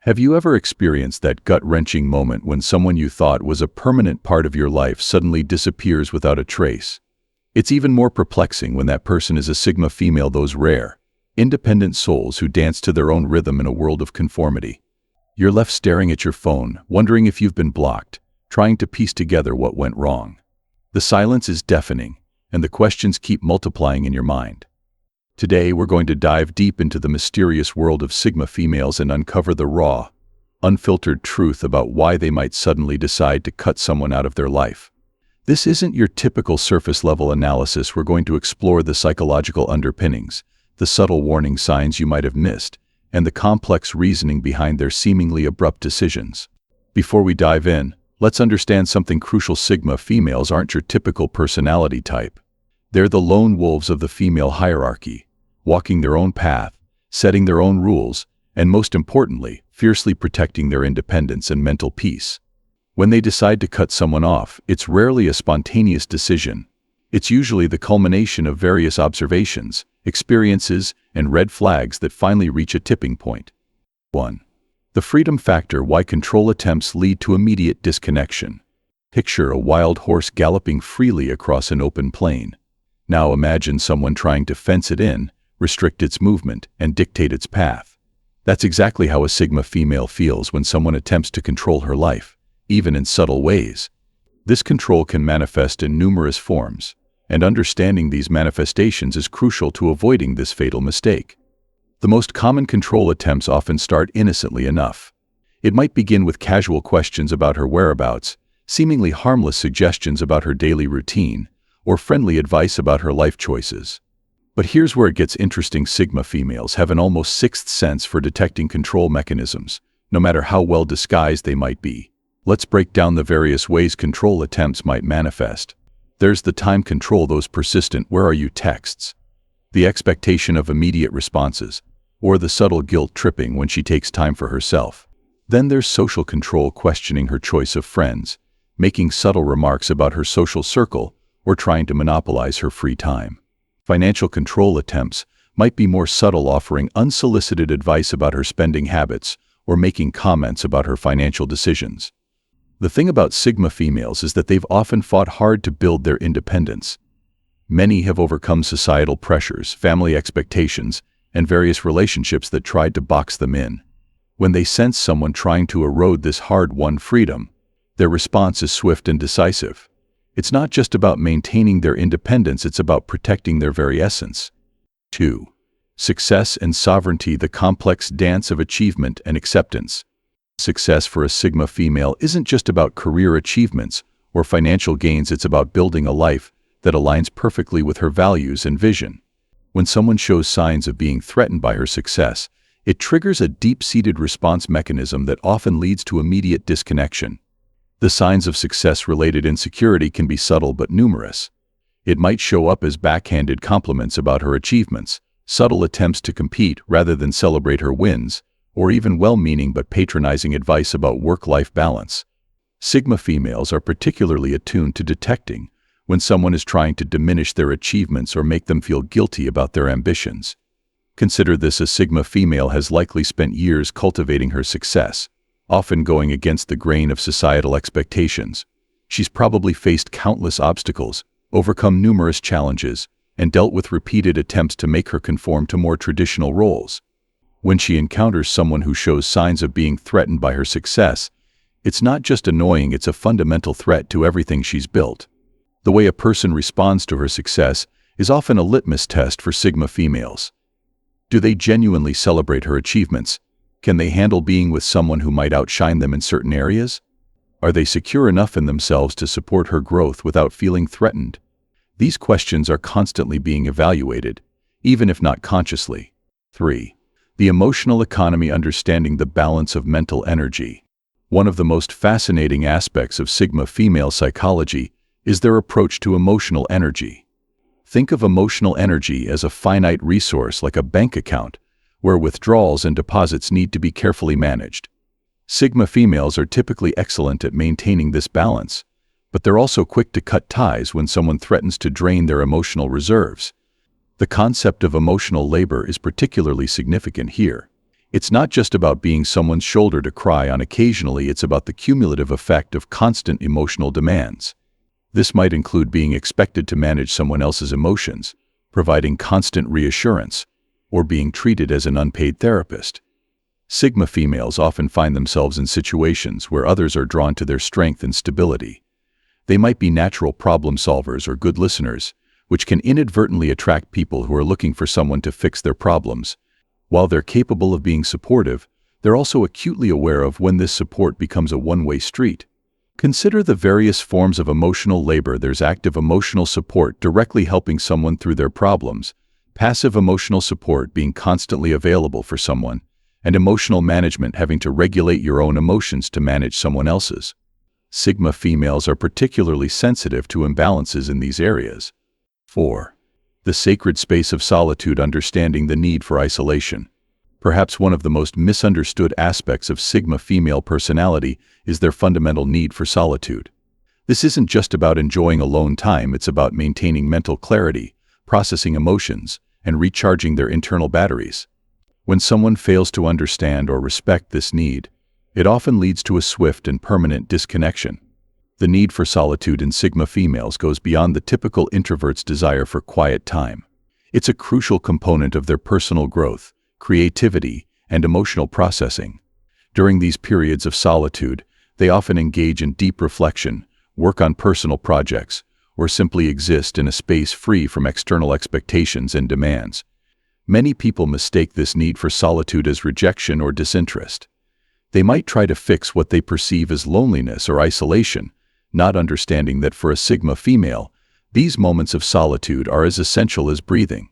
Have you ever experienced that gut-wrenching moment when someone you thought was a permanent part of your life suddenly disappears without a trace? It's even more perplexing when that person is a Sigma female, those rare, independent souls who dance to their own rhythm in a world of conformity. You're left staring at your phone, wondering if you've been blocked, trying to piece together what went wrong. The silence is deafening, and the questions keep multiplying in your mind. Today, we're going to dive deep into the mysterious world of Sigma females and uncover the raw, unfiltered truth about why they might suddenly decide to cut someone out of their life. This isn't your typical surface-level analysis. We're going to explore the psychological underpinnings, the subtle warning signs you might have missed, and the complex reasoning behind their seemingly abrupt decisions. Before we dive in, let's understand something crucial. Sigma females aren't your typical personality type. They're the lone wolves of the female hierarchy, walking their own path, setting their own rules, and most importantly, fiercely protecting their independence and mental peace. When they decide to cut someone off, it's rarely a spontaneous decision. It's usually the culmination of various observations, experiences, and red flags that finally reach a tipping point. 1. The freedom factor. Why control attempts lead to immediate disconnection. Picture a wild horse galloping freely across an open plain. Now imagine someone trying to fence it in, restrict its movement, and dictate its path. That's exactly how a Sigma female feels when someone attempts to control her life, even in subtle ways. This control can manifest in numerous forms, and understanding these manifestations is crucial to avoiding this fatal mistake. The most common control attempts often start innocently enough. It might begin with casual questions about her whereabouts, seemingly harmless suggestions about her daily routine, or friendly advice about her life choices. But here's where it gets interesting. Sigma females have an almost sixth sense for detecting control mechanisms, no matter how well disguised they might be. Let's break down the various ways control attempts might manifest. There's the time control, those persistent "where are you" texts, the expectation of immediate responses, or the subtle guilt tripping when she takes time for herself. Then there's social control, questioning her choice of friends, making subtle remarks about her social circle, or trying to monopolize her free time. Financial control attempts might be more subtle, offering unsolicited advice about her spending habits or making comments about her financial decisions. The thing about Sigma females is that they've often fought hard to build their independence. Many have overcome societal pressures, family expectations, and various relationships that tried to box them in. When they sense someone trying to erode this hard-won freedom, their response is swift and decisive. It's not just about maintaining their independence, it's about protecting their very essence. 2. Success and sovereignty, the complex dance of achievement and acceptance. Success for a Sigma female isn't just about career achievements or financial gains, it's about building a life that aligns perfectly with her values and vision. When someone shows signs of being threatened by her success, it triggers a deep-seated response mechanism that often leads to immediate disconnection. The signs of success-related insecurity can be subtle but numerous. It might show up as backhanded compliments about her achievements, subtle attempts to compete rather than celebrate her wins, or even well-meaning but patronizing advice about work-life balance. Sigma females are particularly attuned to detecting when someone is trying to diminish their achievements or make them feel guilty about their ambitions. Consider this: a Sigma female has likely spent years cultivating her success, often going against the grain of societal expectations. She's probably faced countless obstacles, overcome numerous challenges, and dealt with repeated attempts to make her conform to more traditional roles. When she encounters someone who shows signs of being threatened by her success, it's not just annoying, it's a fundamental threat to everything she's built. The way a person responds to her success is often a litmus test for Sigma females. Do they genuinely celebrate her achievements? Can they handle being with someone who might outshine them in certain areas? Are they secure enough in themselves to support her growth without feeling threatened? These questions are constantly being evaluated, even if not consciously. 3. The emotional economy, understanding the balance of mental energy. One of the most fascinating aspects of Sigma female psychology is their approach to emotional energy. Think of emotional energy as a finite resource, like a bank account, where withdrawals and deposits need to be carefully managed. Sigma females are typically excellent at maintaining this balance, but they're also quick to cut ties when someone threatens to drain their emotional reserves. The concept of emotional labor is particularly significant here. It's not just about being someone's shoulder to cry on occasionally, it's about the cumulative effect of constant emotional demands. This might include being expected to manage someone else's emotions, providing constant reassurance, or being treated as an unpaid therapist. Sigma females often find themselves in situations where others are drawn to their strength and stability. They might be natural problem solvers or good listeners, which can inadvertently attract people who are looking for someone to fix their problems. While they're capable of being supportive, they're also acutely aware of when this support becomes a one-way street. Consider the various forms of emotional labor. There's active emotional support, directly helping someone through their problems, passive emotional support, being constantly available for someone, and emotional management, having to regulate your own emotions to manage someone else's. Sigma females are particularly sensitive to imbalances in these areas. 4. The sacred space of solitude, understanding the need for isolation. Perhaps one of the most misunderstood aspects of Sigma female personality is their fundamental need for solitude. This isn't just about enjoying alone time, it's about maintaining mental clarity, processing emotions, and recharging their internal batteries. When someone fails to understand or respect this need, it often leads to a swift and permanent disconnection. The need for solitude in Sigma females goes beyond the typical introvert's desire for quiet time. It's a crucial component of their personal growth, creativity, and emotional processing. During these periods of solitude, they often engage in deep reflection, work on personal projects, or simply exist in a space free from external expectations and demands. Many people mistake this need for solitude as rejection or disinterest. They might try to fix what they perceive as loneliness or isolation, not understanding that for a Sigma female, these moments of solitude are as essential as breathing.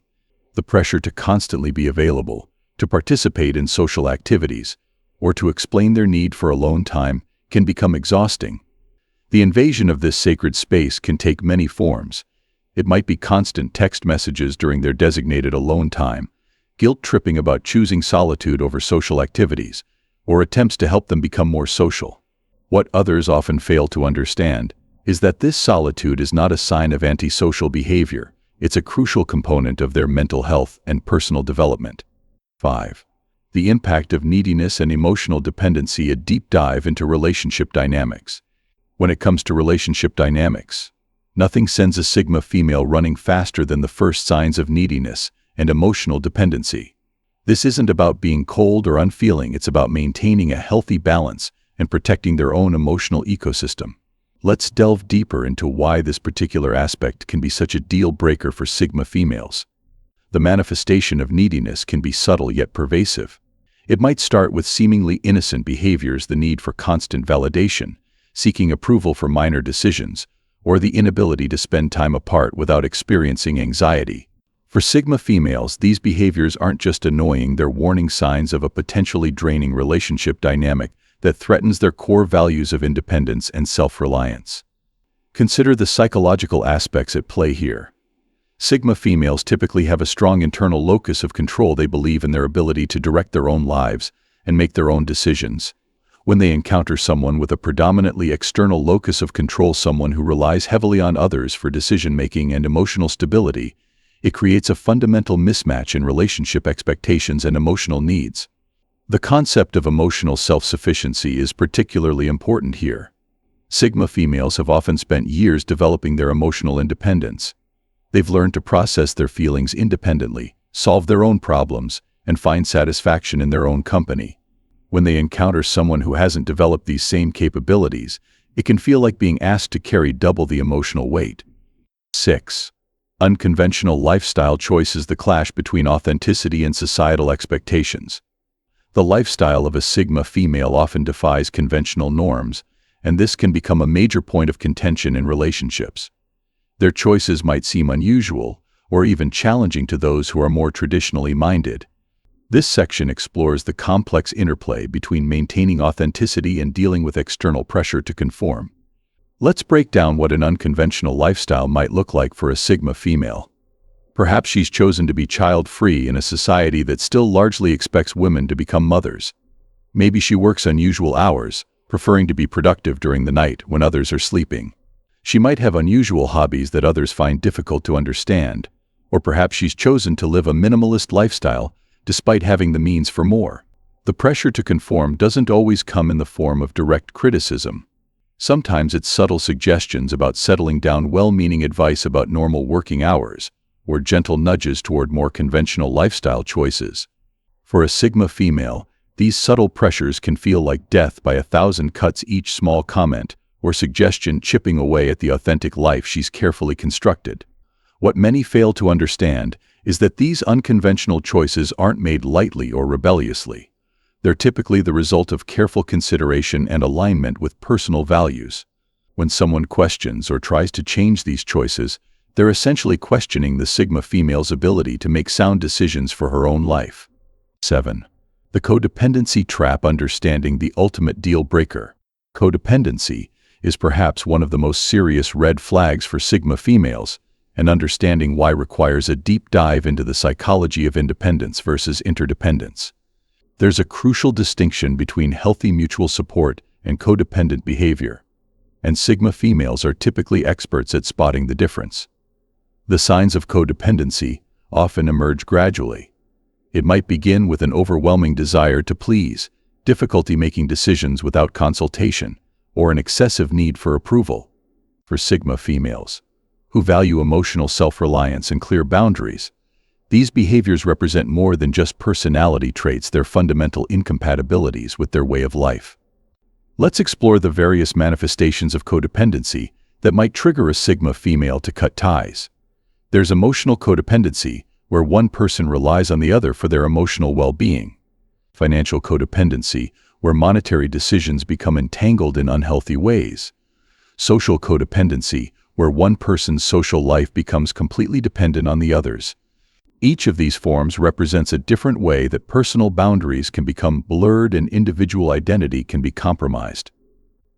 The pressure to constantly be available, to participate in social activities, or to explain their need for alone time can become exhausting. The invasion of this sacred space can take many forms. It might be constant text messages during their designated alone time, guilt-tripping about choosing solitude over social activities, or attempts to help them become more social. What others often fail to understand is that this solitude is not a sign of antisocial behavior. It's a crucial component of their mental health and personal development. 5. The impact of neediness and emotional dependency, a deep dive into relationship dynamics. When it comes to relationship dynamics, nothing sends a Sigma female running faster than the first signs of neediness and emotional dependency. This isn't about being cold or unfeeling, it's about maintaining a healthy balance and protecting their own emotional ecosystem. Let's delve deeper into why this particular aspect can be such a deal breaker for Sigma females. The manifestation of neediness can be subtle yet pervasive. It might start with seemingly innocent behaviors, the need for constant validation, seeking approval for minor decisions, or the inability to spend time apart without experiencing anxiety. For Sigma females, these behaviors aren't just annoying, they're warning signs of a potentially draining relationship dynamic that threatens their core values of independence and self-reliance. Consider the psychological aspects at play here. Sigma females typically have a strong internal locus of control. They believe in their ability to direct their own lives and make their own decisions. When they encounter someone with a predominantly external locus of control, someone who relies heavily on others for decision-making and emotional stability, it creates a fundamental mismatch in relationship expectations and emotional needs. The concept of emotional self-sufficiency is particularly important here. Sigma females have often spent years developing their emotional independence. They've learned to process their feelings independently, solve their own problems, and find satisfaction in their own company. When they encounter someone who hasn't developed these same capabilities, it can feel like being asked to carry double the emotional weight. 6. Unconventional lifestyle choices, the clash between authenticity and societal expectations. The lifestyle of a Sigma female often defies conventional norms, and this can become a major point of contention in relationships. Their choices might seem unusual, or even challenging to those who are more traditionally minded. This section explores the complex interplay between maintaining authenticity and dealing with external pressure to conform. Let's break down what an unconventional lifestyle might look like for a Sigma female. Perhaps she's chosen to be child-free in a society that still largely expects women to become mothers. Maybe she works unusual hours, preferring to be productive during the night when others are sleeping. She might have unusual hobbies that others find difficult to understand, or perhaps she's chosen to live a minimalist lifestyle despite having the means for more. The pressure to conform doesn't always come in the form of direct criticism. Sometimes it's subtle suggestions about settling down, well-meaning advice about normal working hours, or gentle nudges toward more conventional lifestyle choices. For a Sigma female, these subtle pressures can feel like death by 1,000 cuts, each small comment or suggestion chipping away at the authentic life she's carefully constructed. What many fail to understand is that these unconventional choices aren't made lightly or rebelliously. They're typically the result of careful consideration and alignment with personal values. When someone questions or tries to change these choices, they're essentially questioning the Sigma female's ability to make sound decisions for her own life. 7. The codependency trap. Understanding the ultimate deal breaker. Codependency is perhaps one of the most serious red flags for Sigma females, and understanding why requires a deep dive into the psychology of independence versus interdependence. There's a crucial distinction between healthy mutual support and codependent behavior, and Sigma females are typically experts at spotting the difference. The signs of codependency often emerge gradually. It might begin with an overwhelming desire to please, difficulty making decisions without consultation, or an excessive need for approval. For Sigma females, who value emotional self-reliance and clear boundaries, these behaviors represent more than just personality traits. They're fundamental incompatibilities with their way of life. Let's explore the various manifestations of codependency that might trigger a Sigma female to cut ties. There's emotional codependency, where one person relies on the other for their emotional well-being. Financial codependency, where monetary decisions become entangled in unhealthy ways. Social codependency, where one person's social life becomes completely dependent on the others. Each of these forms represents a different way that personal boundaries can become blurred and individual identity can be compromised.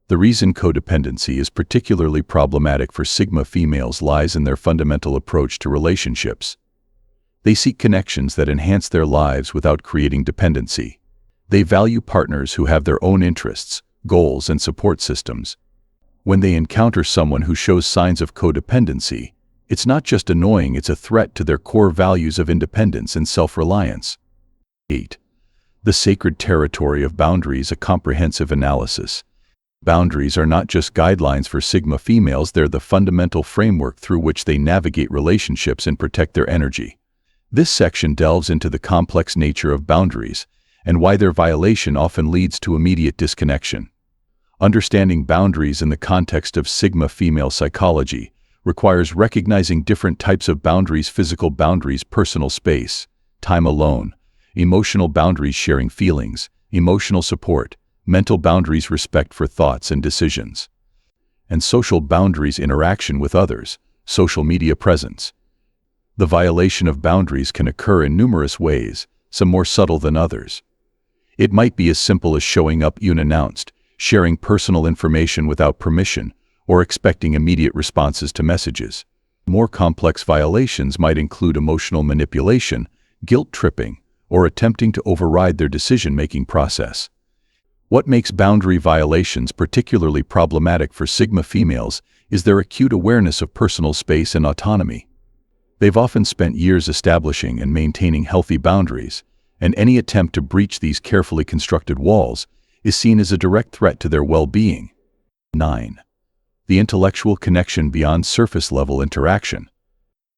The reason codependency is particularly problematic for Sigma females lies in their fundamental approach to relationships. They seek connections that enhance their lives without creating dependency. They value partners who have their own interests, goals, and support systems. When they encounter someone who shows signs of codependency, it's not just annoying, it's a threat to their core values of independence and self-reliance. 8. The sacred territory of boundaries. A comprehensive analysis. Boundaries are not just guidelines for Sigma females, they're the fundamental framework through which they navigate relationships and protect their energy. This section delves into the complex nature of boundaries and why their violation often leads to immediate disconnection. Understanding boundaries in the context of Sigma female psychology requires recognizing different types of boundaries: physical boundaries, personal space, time alone; emotional boundaries, sharing feelings, emotional support; mental boundaries, respect for thoughts and decisions; and social boundaries, interaction with others, social media presence. The violation of boundaries can occur in numerous ways, some more subtle than others. It might be as simple as showing up unannounced, sharing personal information without permission, or expecting immediate responses to messages. More complex violations might include emotional manipulation, guilt tripping, or attempting to override their decision-making process. What makes boundary violations particularly problematic for Sigma females is their acute awareness of personal space and autonomy. They've often spent years establishing and maintaining healthy boundaries, and any attempt to breach these carefully constructed walls is seen as a direct threat to their well-being. 9. The intellectual connection beyond surface-level interaction.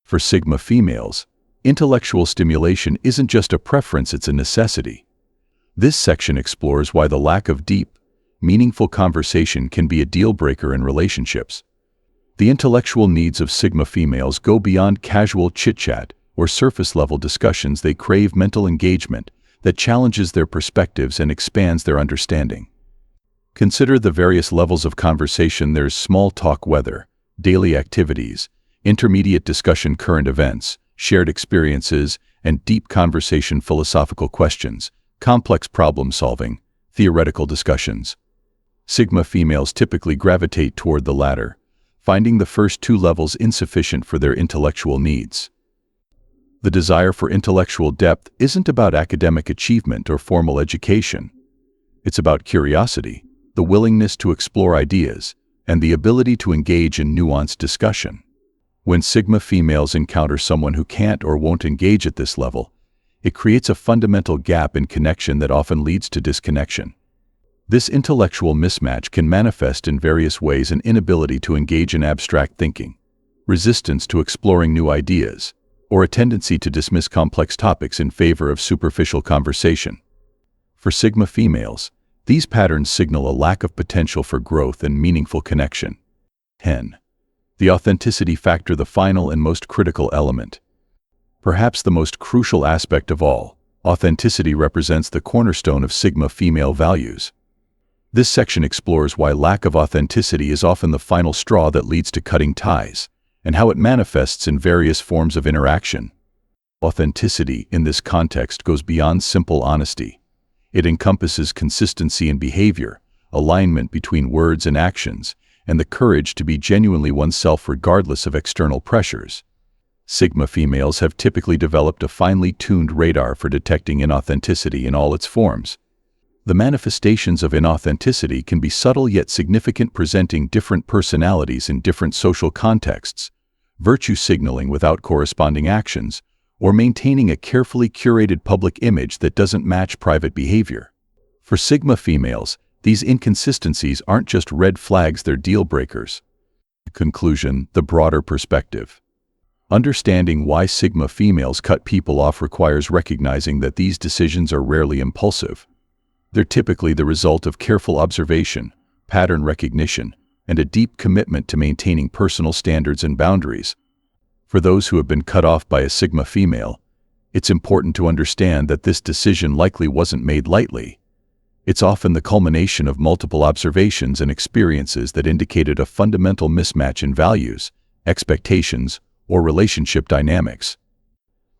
For Sigma females, intellectual stimulation isn't just a preference, it's a necessity. This section explores why the lack of deep, meaningful conversation can be a deal-breaker in relationships. The intellectual needs of Sigma females go beyond casual chit-chat or surface-level discussions. They crave mental engagement that challenges their perspectives and expands their understanding. Consider the various levels of conversation. There's small talk, weather, daily activities, intermediate discussion, current events, shared experiences, and deep conversation, philosophical questions, complex problem solving, theoretical discussions. Sigma females typically gravitate toward the latter, finding the first two levels insufficient for their intellectual needs. The desire for intellectual depth isn't about academic achievement or formal education. It's about curiosity, the willingness to explore ideas, and the ability to engage in nuanced discussion. When Sigma females encounter someone who can't or won't engage at this level, it creates a fundamental gap in connection that often leads to disconnection. This intellectual mismatch can manifest in various ways: an inability to engage in abstract thinking, resistance to exploring new ideas, or a tendency to dismiss complex topics in favor of superficial conversation. For Sigma females, these patterns signal a lack of potential for growth and meaningful connection. 10. The authenticity factor, the final and most critical element. Perhaps the most crucial aspect of all, authenticity represents the cornerstone of Sigma female values. This section explores why lack of authenticity is often the final straw that leads to cutting ties, and how it manifests in various forms of interaction. Authenticity, in this context, goes beyond simple honesty. It encompasses consistency in behavior, alignment between words and actions, and the courage to be genuinely oneself regardless of external pressures. Sigma females have typically developed a finely tuned radar for detecting inauthenticity in all its forms. The manifestations of inauthenticity can be subtle yet significant, presenting different personalities in different social contexts, virtue signaling without corresponding actions, or maintaining a carefully curated public image that doesn't match private behavior. For Sigma females, these inconsistencies aren't just red flags, they're deal breakers. Conclusion: the broader perspective. Understanding why Sigma females cut people off requires recognizing that these decisions are rarely impulsive. They're typically the result of careful observation, pattern recognition, and a deep commitment to maintaining personal standards and boundaries. For those who have been cut off by a Sigma female, it's important to understand that this decision likely wasn't made lightly. It's often the culmination of multiple observations and experiences that indicated a fundamental mismatch in values, expectations, or relationship dynamics.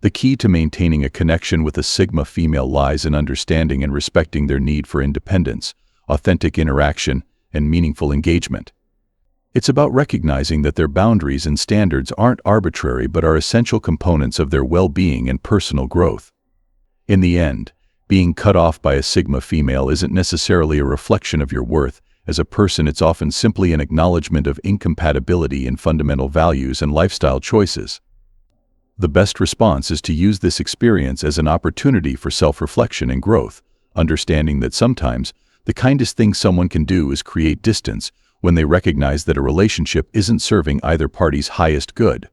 The key to maintaining a connection with a Sigma female lies in understanding and respecting their need for independence, authentic interaction, and meaningful engagement. It's about recognizing that their boundaries and standards aren't arbitrary but are essential components of their well-being and personal growth. In the end, being cut off by a Sigma female isn't necessarily a reflection of your worth as a person. It's often simply an acknowledgement of incompatibility in fundamental values and lifestyle choices. The best response is to use this experience as an opportunity for self-reflection and growth, understanding that sometimes the kindest thing someone can do is create distance when they recognize that a relationship isn't serving either party's highest good.